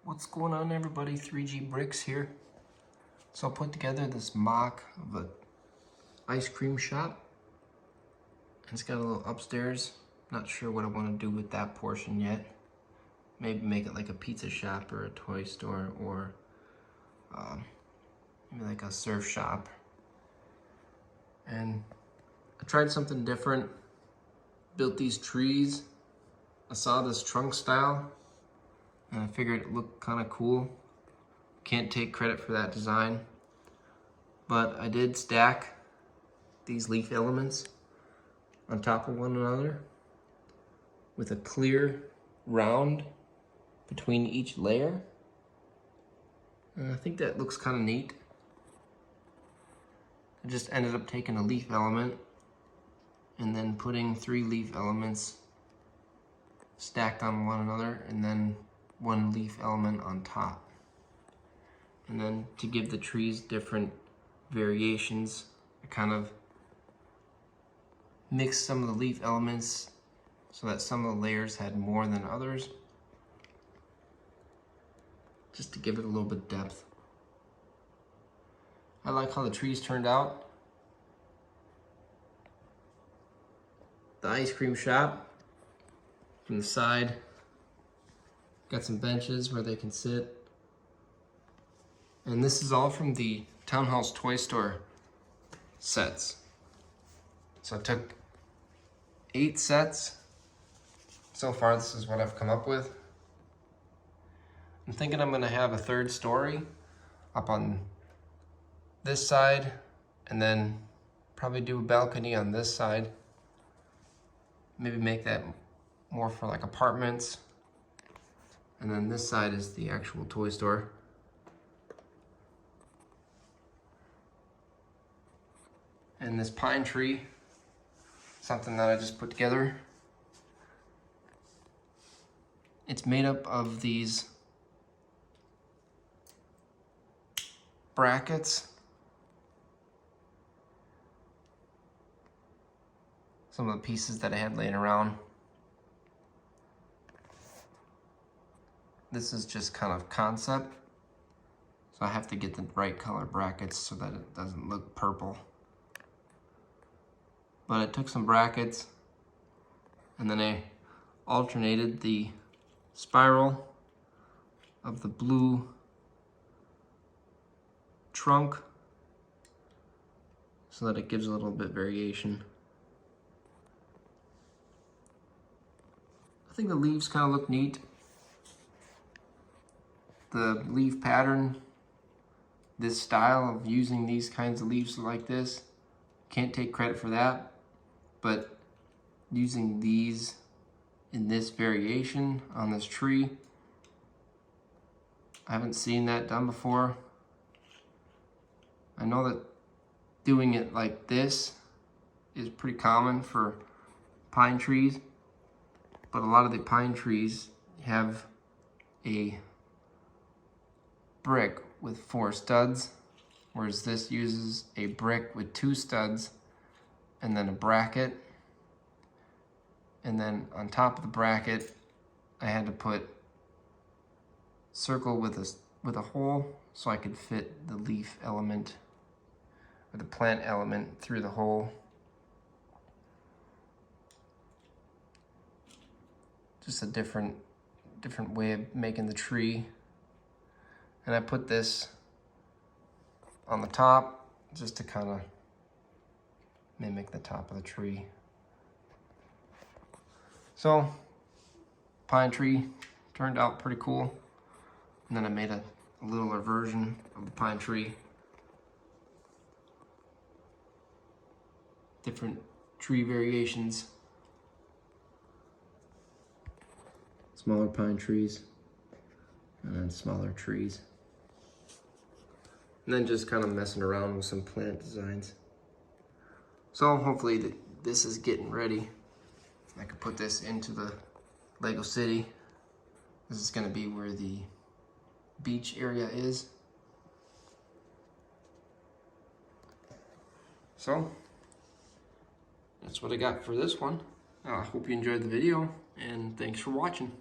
What's going on, everybody? 3G Bricks here. So I put together this mock of an ice cream shop. It's got a little upstairs. Not sure what I want to do with that portion yet. Maybe make it like a pizza shop or a toy store, or maybe like a surf shop. And I tried something different. Built these trees. I saw this trunk style and I figured it looked kind of cool. Can't take credit for that design, but I did stack these leaf elements on top of one another with a clear round between each layer. And I think that looks kind of neat. I just ended up taking a leaf element and then putting 3 leaf elements stacked on one another, and then 1 leaf element on top. And then to give the trees different variations, I kind of mixed some of the leaf elements so that some of the layers had more than others, just to give it a little bit of depth. I like how the trees turned out. The ice cream shop from the side got some benches where they can sit. And this is all from the Townhouse Toy Store sets. So I took 8 sets. So far, this is what I've come up with. I'm thinking I'm gonna have a 3rd story up on this side, and then probably do a balcony on this side. Maybe make that more for like apartments. And then this side is the actual toy store. And this pine tree, something that I just put together. It's made up of these brackets. Some of the pieces that I had laying around. This is just kind of concept. So I have to get the right color brackets so that it doesn't look purple. But I took some brackets and then I alternated the spiral of the blue trunk so that it gives a little bit variation. I think the leaves kind of look neat. The leaf pattern, this style of using these kinds of leaves like this, can't take credit for that, but using these in this variation on this tree, I haven't seen that done before. I know that doing it like this is pretty common for pine trees, but a lot of the pine trees have a brick with 4 studs, whereas this uses a brick with 2 studs and then a bracket. And then on top of the bracket, I had to put circle with a hole so I could fit the leaf element or the plant element through the hole. Just a different way of making the tree. And I put this on the top just to kind of mimic the top of the tree. So, pine tree turned out pretty cool. And then I made a littler version of the pine tree. Different tree variations. Smaller pine trees, and then smaller trees. And then just kind of messing around with some plant designs. So hopefully this is getting ready. I could put this into the Lego City. This is gonna be where the beach area is. So that's what I got for this one. I hope you enjoyed the video, and thanks for watching.